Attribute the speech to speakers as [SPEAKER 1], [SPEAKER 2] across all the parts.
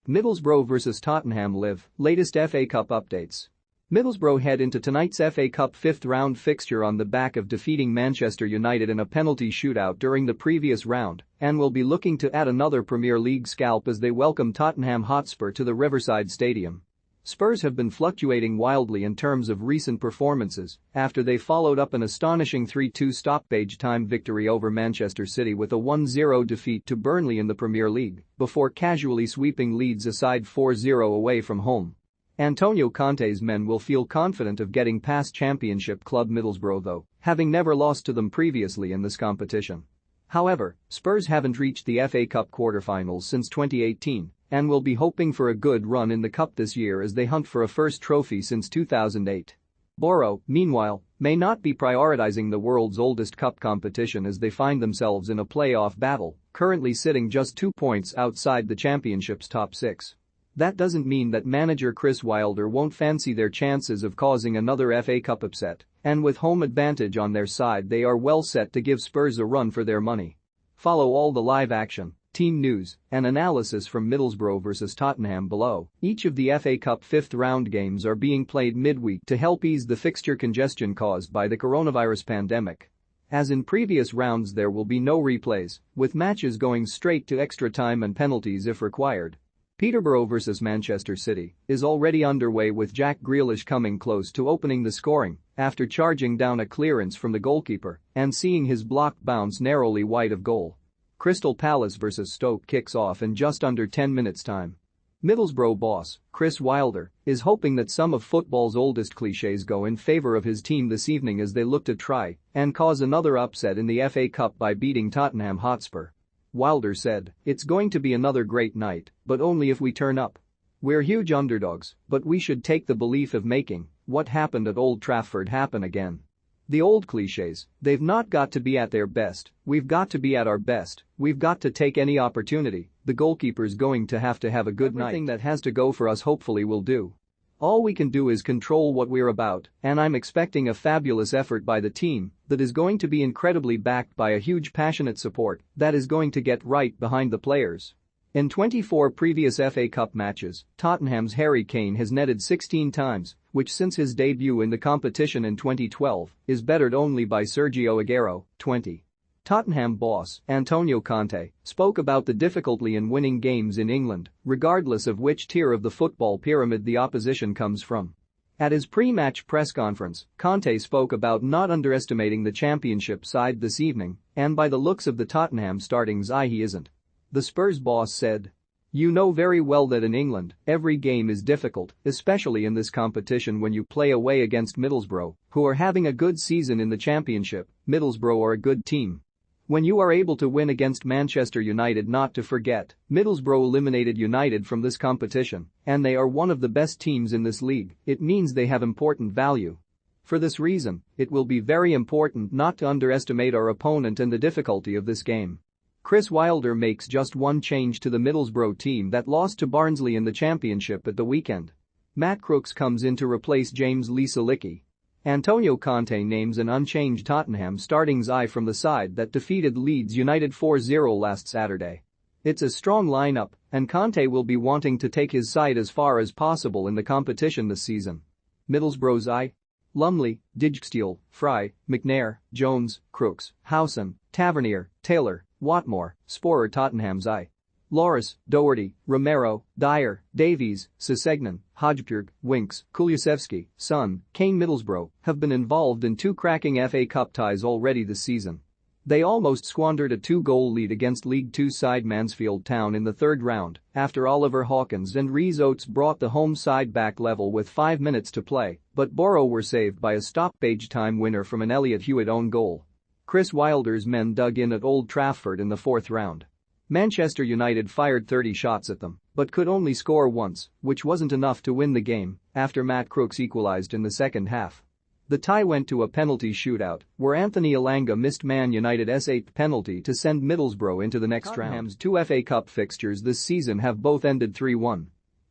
[SPEAKER 1] Middlesbrough vs Tottenham Live, latest FA Cup updates. Middlesbrough head into tonight's FA Cup fifth-round fixture on the back of defeating Manchester United in a penalty shootout during the previous round and will be looking to add another Premier League scalp as they welcome Tottenham Hotspur to the Riverside Stadium. Spurs have been fluctuating wildly in terms of recent performances after they followed up an astonishing 3-2 stoppage time victory over Manchester City with a 1-0 defeat to Burnley in the Premier League before casually sweeping Leeds aside 4-0 away from home. Antonio Conte's men will feel confident of getting past Championship club Middlesbrough though, having never lost to them previously in this competition. However, Spurs haven't reached the FA Cup quarter-finals since 2018 and will be hoping for a good run in the cup this year as they hunt for a first trophy since 2008. Borough, meanwhile, may not be prioritizing the world's oldest cup competition as they find themselves in a playoff battle, currently sitting just 2 points outside the championship's top 6. That doesn't mean that manager Chris Wilder won't fancy their chances of causing another FA Cup upset, and with home advantage on their side they are well set to give Spurs a run for their money. Follow all the live action, team news, and analysis from Middlesbrough vs Tottenham below. Each of the FA Cup fifth-round games are being played midweek to help ease the fixture congestion caused by the coronavirus pandemic. As in previous rounds, there will be no replays, with matches going straight to extra time and penalties if required. Peterborough vs Manchester City is already underway with Jack Grealish coming close to opening the scoring after charging down a clearance from the goalkeeper and seeing his block bounce narrowly wide of goal. Crystal Palace vs Stoke kicks off in just under 10 minutes' time. Middlesbrough boss, Chris Wilder, is hoping that some of football's oldest clichés go in favor of his team this evening as they look to try and cause another upset in the FA Cup by beating Tottenham Hotspur. Wilder said, "It's going to be another great night, but only if we turn up. We're huge underdogs, but we should take the belief of making what happened at Old Trafford happen again. The old clichés, they've not got to be at their best, we've got to be at our best, we've got to take any opportunity, the goalkeeper's going to have a good night. Everything that has to go for us hopefully will do. All we can do is control what we're about, and I'm expecting a fabulous effort by the team that is going to be incredibly backed by a huge passionate support that is going to get right behind the players." In 24 previous FA Cup matches, Tottenham's Harry Kane has netted 16 times, which since his debut in the competition in 2012 is bettered only by Sergio Aguero, 20. Tottenham boss, Antonio Conte, spoke about the difficulty in winning games in England, regardless of which tier of the football pyramid the opposition comes from. At his pre-match press conference, Conte spoke about not underestimating the championship side this evening, and by the looks of the Tottenham starting's eye he isn't. The Spurs boss said, "You know very well that in England, every game is difficult, especially in this competition when you play away against Middlesbrough, who are having a good season in the championship. Middlesbrough are a good team. When you are able to win against Manchester United, not to forget, Middlesbrough eliminated United from this competition, and they are one of the best teams in this league, it means they have important value. For this reason, it will be very important not to underestimate our opponent and the difficulty of this game." Chris Wilder makes just one change to the Middlesbrough team that lost to Barnsley in the championship at the weekend. Matt Crooks comes in to replace James Lee-Salicki. Antonio Conte names an unchanged Tottenham starting's eye from the side that defeated Leeds United 4-0 last Saturday. It's a strong lineup, and Conte will be wanting to take his side as far as possible in the competition this season. Middlesbrough's eye? Lumley, Dijksteel, Fry, McNair, Jones, Crooks, Howson, Tavernier, Taylor, Watmore, Sporer. Tottenham's eye: Loris, Doherty, Romero, Dyer, Davies, Sessegnon, Hojbjerg, Winks, Kulusevski, Son, Kane. Middlesbrough have been involved in 2 cracking FA Cup ties already this season. They almost squandered a 2-goal lead against League Two side Mansfield Town in the third round after Oliver Hawkins and Rhys Oates brought the home side back level with 5 minutes to play, but Borough were saved by a stoppage time winner from an Elliot Hewitt own goal. Chris Wilder's men dug in at Old Trafford in the 4th round. Manchester United fired 30 shots at them, but could only score once, which wasn't enough to win the game after Matt Crooks equalized in the second half. The tie went to a penalty shootout, where Anthony Elanga missed Man United's 8th penalty to send Middlesbrough into the next round. Tottenham's 2 FA Cup fixtures this season have both ended 3-1.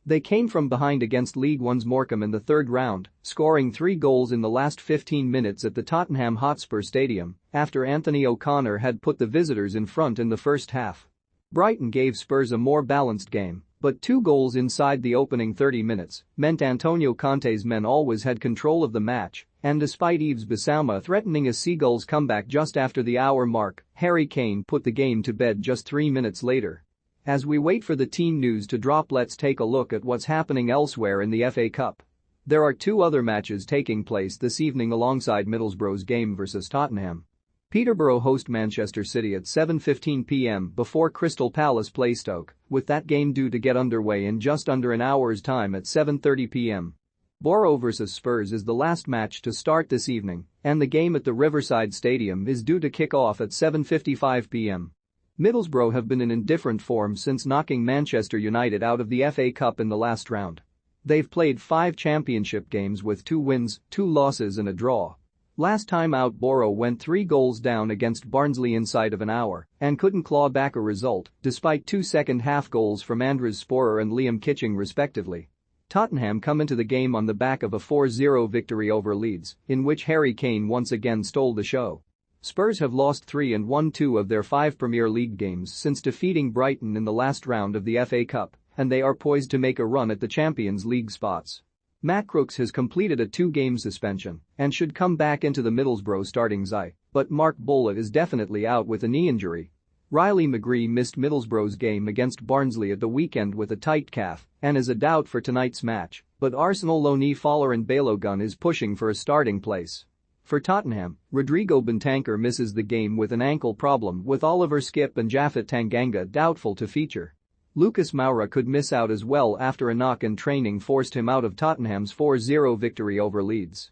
[SPEAKER 1] They came from behind against League One's Morecambe in the third round, scoring 3 goals in the last 15 minutes at the Tottenham Hotspur Stadium after Anthony O'Connor had put the visitors in front in the first half. Brighton gave Spurs a more balanced game, But 2 goals inside the opening 30 minutes meant Antonio Conte's men always had control of the match, and despite Yves Bissouma threatening a Seagulls comeback just after the hour mark, Harry Kane put the game to bed just 3 minutes later. As we wait for the team news to drop, let's take a look at what's happening elsewhere in the FA Cup. There are 2 other matches taking place this evening alongside Middlesbrough's game versus Tottenham. Peterborough host Manchester City at 7:15 p.m. before Crystal Palace play Stoke, with that game due to get underway in just under an hour's time at 7:30 p.m. Borough vs Spurs is the last match to start this evening, and the game at the Riverside Stadium is due to kick off at 7:55 p.m. Middlesbrough have been in indifferent form since knocking Manchester United out of the FA Cup in the last round. They've played 5 championship games with 2 wins, 2 losses and a draw. Last time out, Borough went 3 goals down against Barnsley inside of an hour and couldn't claw back a result despite 2 second-half goals from Andres Sporer and Liam Kitching respectively. Tottenham come into the game on the back of a 4-0 victory over Leeds, in which Harry Kane once again stole the show. Spurs have lost 3 and won 2 of their 5 Premier League games since defeating Brighton in the last round of the FA Cup, and they are poised to make a run at the Champions League spots. Matt Crooks has completed a 2-game suspension and should come back into the Middlesbrough starting side, but Mark Bola is definitely out with a knee injury. Riley McGree missed Middlesbrough's game against Barnsley at the weekend with a tight calf and is a doubt for tonight's match, but Arsenal loanee Folarin Balogun is pushing for a starting place. For Tottenham, Rodrigo Bentancur misses the game with an ankle problem, with Oliver Skipp and Japhet Tanganga doubtful to feature. Lucas Moura could miss out as well after a knock in training forced him out of Tottenham's 4-0 victory over Leeds.